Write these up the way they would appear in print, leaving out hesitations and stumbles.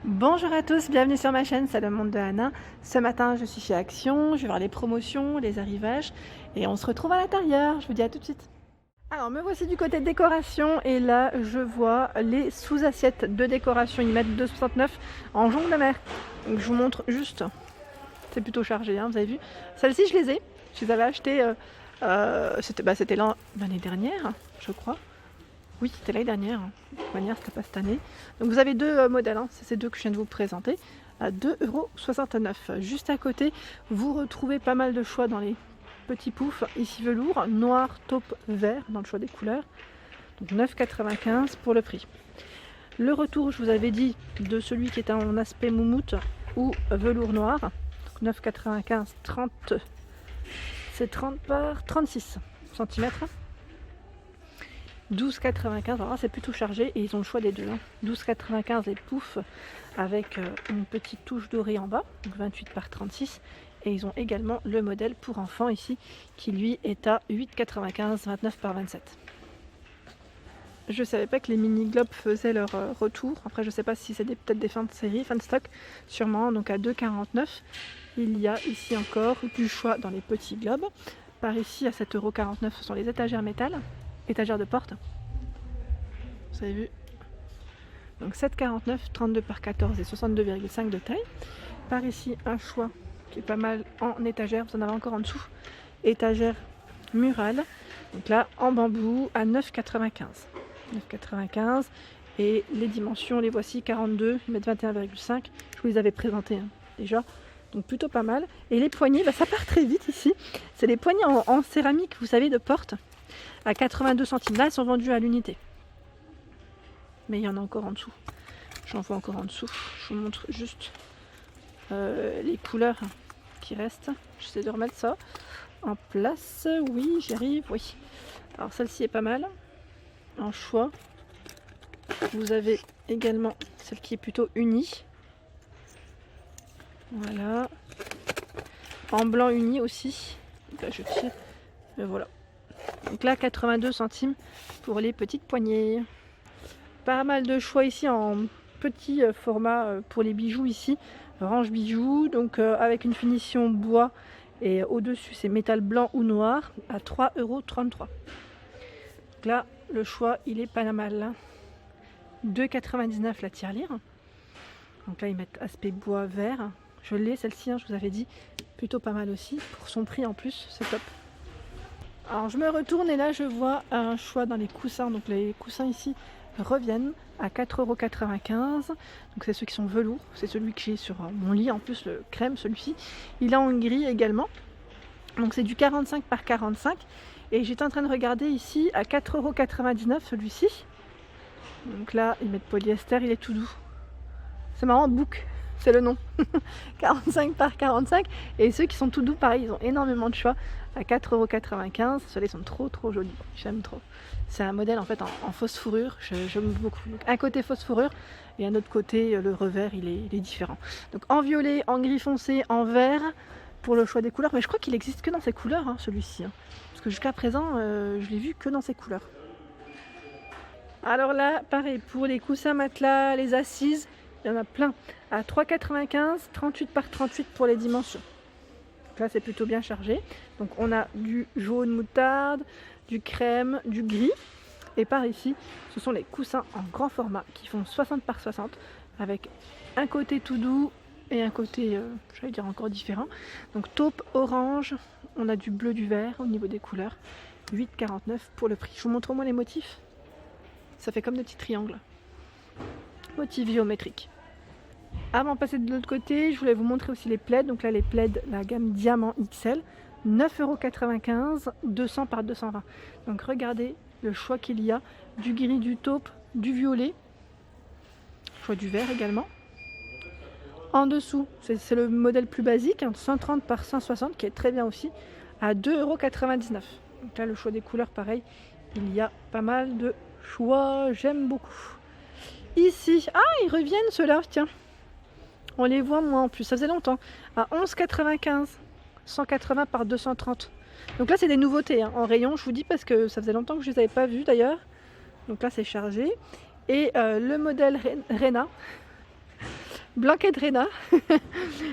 Bonjour à tous, bienvenue sur ma chaîne, c'est le monde de Anna. Ce matin, je suis chez Action, je vais voir les promotions, les arrivages et on se retrouve à l'intérieur. Je vous dis à tout de suite. Alors, me voici du côté décoration et là, je vois les sous-assiettes de décoration. Ils mettent 2,69 en jonc de mer. Donc, je vous montre juste. C'est plutôt chargé, hein, vous avez vu. Celles-ci, je les ai. Je les avais achetées, c'était l'année dernière, je crois. Oui, c'était l'année dernière. De toute manière, c'était pas cette année. Donc vous avez deux modèles, hein. C'est ces deux que je viens de vous présenter à 2,69 €. Juste à côté, vous retrouvez pas mal de choix dans les petits poufs. Ici velours, noir, taupe, vert dans le choix des couleurs. Donc 9,95 € pour le prix. Le retour, je vous avais dit, de celui qui est en aspect moumoute ou velours noir. Donc 9,95 €, 30, c'est 30 par 36 cm. 12,95 €, alors c'est plutôt chargé et ils ont le choix des deux. 12,95 € les poufs avec une petite touche dorée en bas, donc 28 par 36. Et ils ont également le modèle pour enfants ici qui lui est à 8,95 €, 29 par 27. Je savais pas que les mini globes faisaient leur retour. Après je sais pas si c'est peut-être des fins de série, fin de stock, sûrement. Donc à 2,49 €. Il y a ici encore du choix dans les petits globes. Par ici à 7,49 €, ce sont les étagères métal, étagères de porte. Vous avez vu, donc 7,49 €, 32 par 14 et 62,5 de taille. Par ici un choix qui est pas mal en étagère, vous en avez encore en dessous, étagère murale, donc là en bambou à 9,95 €. 9,95 € et les dimensions, les voici, 42, ils mettent 21,5. Je vous les avais présentées déjà, donc plutôt pas mal. Et les poignées, ça part très vite ici, c'est les poignées en céramique, vous savez, de porte, à 82 centimes. Là elles sont vendues à l'unité, mais il y en a encore en dessous. J'en vois encore en dessous. Je vous montre juste les couleurs qui restent. J'essaie de remettre ça en place. Oui, j'y arrive, oui. Alors celle-ci est pas mal en choix. Vous avez également celle qui est plutôt unie. Voilà. En blanc uni aussi. Donc là je tire. Et voilà. Donc là 82 centimes pour les petites poignées. Pas mal de choix ici en petit format pour les bijoux ici. Range bijoux, donc avec une finition bois et au-dessus c'est métal blanc ou noir à 3,33 €. Donc là le choix il est pas mal. 2,99 € la tirelire. Donc là ils mettent aspect bois vert. Je l'ai celle-ci, je vous avais dit, plutôt pas mal aussi. Pour son prix en plus, c'est top. Alors je me retourne et là je vois un choix dans les coussins. Donc les coussins ici reviennent à 4,95 €. Donc c'est ceux qui sont velours, c'est celui que j'ai sur mon lit, en plus le crème, celui-ci. Il est en gris également, donc c'est du 45 par 45. Et j'étais en train de regarder ici à 4,99 € celui-ci. Donc là ils mettent polyester, il est tout doux. C'est marrant, Book, c'est le nom. 45 par 45. Et ceux qui sont tout doux, pareil, ils ont énormément de choix à 4,95 €. Ceux-là, ils sont trop jolis. J'aime trop. C'est un modèle en fait en fausse fourrure. J'aime beaucoup. Donc, un côté fausse fourrure et un autre côté, le revers, il est différent. Donc en violet, en gris foncé, en vert pour le choix des couleurs. Mais je crois qu'il existe que dans ces couleurs, celui-ci. Parce que jusqu'à présent, je l'ai vu que dans ces couleurs. Alors là, pareil, pour les coussins matelas, les assises, il y en a plein. À 3,95 €, 38 par 38 pour les dimensions. Donc là, c'est plutôt bien chargé. Donc on a du jaune moutarde, du crème, du gris. Et par ici, ce sont les coussins en grand format qui font 60 par 60 avec un côté tout doux et un côté, j'allais dire encore différent. Donc taupe, orange, on a du bleu, du vert au niveau des couleurs. 8,49 € pour le prix. Je vous montre au moins les motifs. Ça fait comme des petits triangles. Motif géométrique. Avant de passer de l'autre côté, je voulais vous montrer aussi les plaids. Donc là les plaids, la gamme Diamant XL, 9,95 €, 200 par 220. Donc regardez le choix qu'il y a, du gris, du taupe, du violet, choix du vert également. En dessous, c'est le modèle plus basique, 130 par 160 qui est très bien aussi, à 2,99 €. Donc là le choix des couleurs pareil, il y a pas mal de choix, j'aime beaucoup. Ici, ils reviennent ceux-là, tiens. On les voit moins en plus, ça faisait longtemps. À 11,95 €, 180 par 230. Donc là c'est des nouveautés en rayon, je vous dis, parce que ça faisait longtemps que je les avais pas vus d'ailleurs. Donc là c'est chargé. Et le modèle Rena, Blanquet-Drena.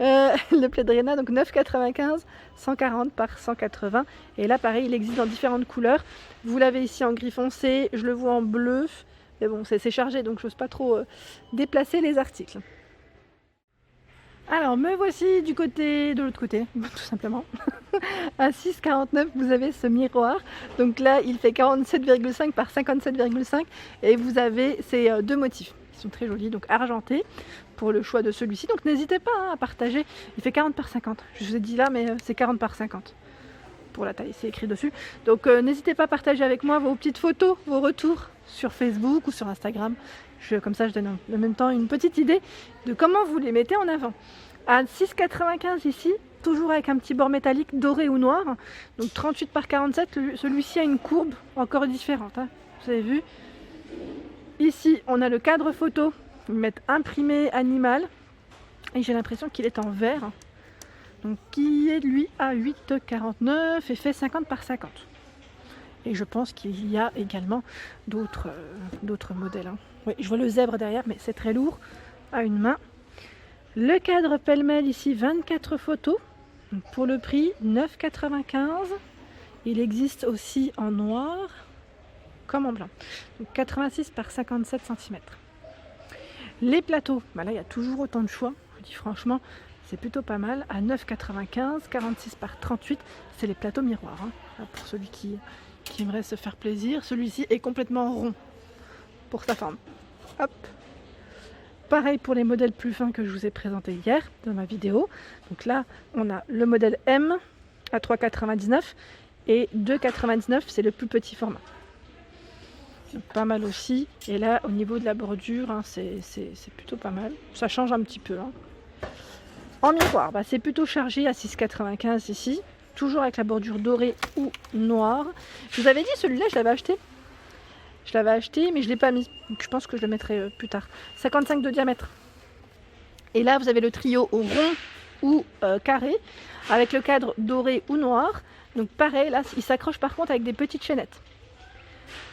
Le Pledrena, donc 9,95, 140 par 180. Et là, pareil, il existe dans différentes couleurs. Vous l'avez ici en gris foncé, je le vois en bleu. Mais bon, c'est chargé, donc je n'ose pas trop déplacer les articles. Alors, me voici du côté de l'autre côté, tout simplement. À 6,49, vous avez ce miroir. Donc là, il fait 47,5 par 57,5. Et vous avez ces deux motifs. Ils sont très jolis, donc argentés pour le choix de celui-ci. Donc n'hésitez pas à partager. Il fait 40 par 50. Je vous ai dit là, mais c'est 40 par 50 pour la taille, c'est écrit dessus. Donc n'hésitez pas à partager avec moi vos petites photos, vos retours sur Facebook ou sur Instagram. Comme ça, je donne en même temps une petite idée de comment vous les mettez en avant. À 6,95 ici, toujours avec un petit bord métallique doré ou noir. Donc 38 par 47, celui-ci a une courbe encore différente. Hein. Vous avez vu? Ici, on a le cadre photo. Ils mettent imprimé animal. Et j'ai l'impression qu'il est en verre. Donc qui est lui à 8,49 et fait 50 par 50. Et je pense qu'il y a également d'autres modèles. Hein. Oui, je vois le zèbre derrière, mais c'est très lourd à une main. Le cadre pêle-mêle ici, 24 photos. Donc pour le prix, 9,95. Il existe aussi en noir comme en blanc. Donc 86 par 57 cm. Les plateaux, bah là il y a toujours autant de choix. Je vous dis franchement, c'est plutôt pas mal. À 9,95, 46 par 38, c'est les plateaux miroirs. Hein. Pour celui qui aimerait se faire plaisir. Celui-ci est complètement rond pour sa forme. Hop. Pareil pour les modèles plus fins que je vous ai présentés hier dans ma vidéo. Donc là, on a le modèle M à 3,99 et 2,99, c'est le plus petit format. Donc pas mal aussi. Et là, au niveau de la bordure, hein, c'est plutôt pas mal. Ça change un petit peu. Hein. En miroir, bah, c'est plutôt chargé à 6,95 ici. Toujours avec la bordure dorée ou noire. Je vous avais dit, celui-là, je l'avais acheté. Je l'avais acheté, mais je ne l'ai pas mis. Donc je pense que je le mettrai plus tard. 55 de diamètre. Et là, vous avez le trio au rond ou carré, avec le cadre doré ou noir. Donc pareil, là, il s'accroche par contre avec des petites chaînettes.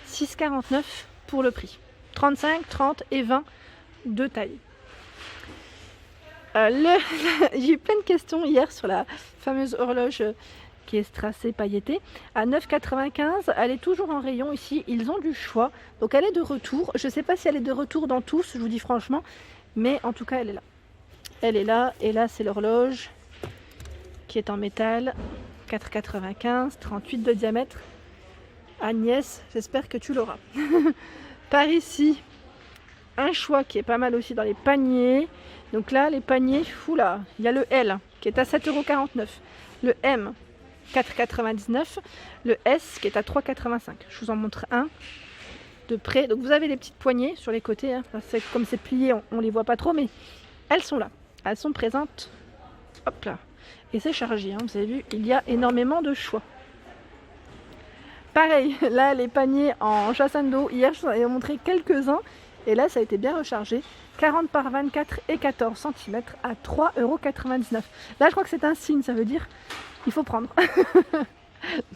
6,49 pour le prix. 35, 30 et 20 de taille. J'ai eu plein de questions hier sur la fameuse horloge qui est strassée pailletée. À 9,95, elle est toujours en rayon ici. Ils ont du choix. Donc elle est de retour. Je ne sais pas si elle est de retour dans tous, je vous dis franchement. Mais en tout cas, elle est là. Elle est là. Et là, c'est l'horloge qui est en métal. 4,95, 38 de diamètre. Agnès, j'espère que tu l'auras. Par ici, un choix qui est pas mal aussi dans les paniers. Donc là, les paniers, oula, il y a le L qui est à 7,49 €. Le M, 4,99 €. Le S qui est à 3,85 €. Je vous en montre un de près. Donc vous avez les petites poignées sur les côtés. Hein. Comme c'est plié, on ne les voit pas trop, mais elles sont là. Elles sont présentes. Hop là. Et c'est chargé. Hein. Vous avez vu, il y a énormément de choix. Pareil, là, les paniers en chassando. Hier, je vous en ai montré quelques-uns. Et là, ça a été bien rechargé. 40 par 24 et 14 cm à 3,99 €. Là, je crois que c'est un signe. Ça veut dire il faut prendre.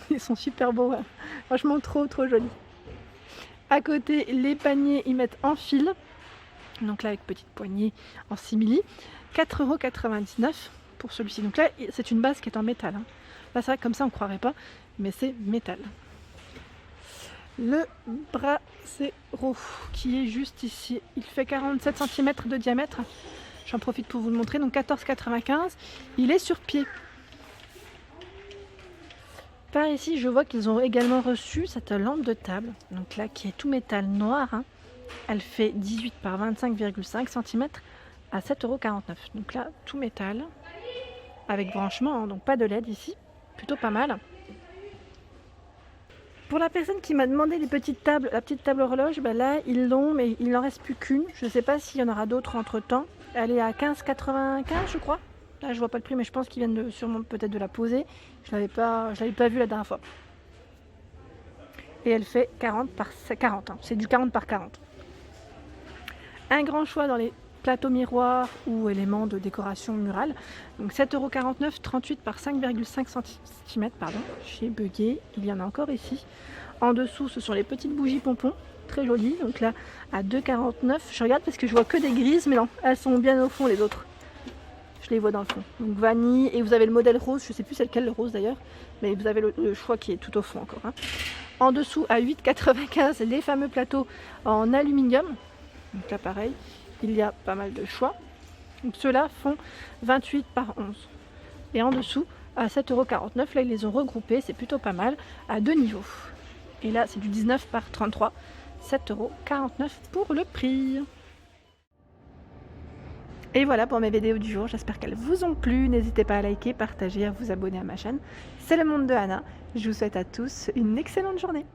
Ils sont super beaux. Hein. Franchement, trop jolis. À côté, les paniers, ils mettent en fil. Donc là, avec petite poignée en simili. 4,99 € pour celui-ci. Donc là, c'est une base qui est en métal. Hein. Là, c'est vrai que comme ça, on ne croirait pas. Mais c'est métal. Le Bracero qui est juste ici, il fait 47 cm de diamètre, j'en profite pour vous le montrer, donc 14,95 €, il est sur pied. Par ici je vois qu'ils ont également reçu cette lampe de table, donc là qui est tout métal noir, hein. Elle fait 18 par 25,5 cm à 7,49 €, donc là tout métal, avec branchement, hein, donc pas de LED ici, plutôt pas mal. Pour la personne qui m'a demandé les petites tables, la petite table horloge, ben là ils l'ont, mais il n'en reste plus qu'une. Je ne sais pas s'il y en aura d'autres entre temps. Elle est à 15,95 € je crois. Là je vois pas le prix, mais je pense qu'ils viennent sûrement peut-être de la poser. Je l'avais pas vue la dernière fois. Et elle fait 40 par 40. Hein. C'est du 40 par 40. Un grand choix dans les plateaux miroirs ou éléments de décoration murale. Donc 7,49 €, 38 par 5,5 cm. Pardon, j'ai bugué. Il y en a encore ici. En dessous, ce sont les petites bougies pompons. très jolies. Donc là, à 2,49. Je regarde parce que je vois que des grises, mais non, elles sont bien au fond les autres. Je les vois dans le fond. Donc vanille, et vous avez le modèle rose, je sais plus c'est lequel le rose d'ailleurs, mais vous avez le choix qui est tout au fond encore. Hein. En dessous, à 8,95, les fameux plateaux en aluminium. Donc là, pareil, il y a pas mal de choix. Donc ceux-là font 28 par 11. Et en dessous, à 7,49 €, là ils les ont regroupés, c'est plutôt pas mal, à 2 niveaux. Et là, c'est du 19 par 33, 7,49 € pour le prix. Et voilà pour mes vidéos du jour, j'espère qu'elles vous ont plu. N'hésitez pas à liker, partager, à vous abonner à ma chaîne. C'est le monde de Anna. Je vous souhaite à tous une excellente journée.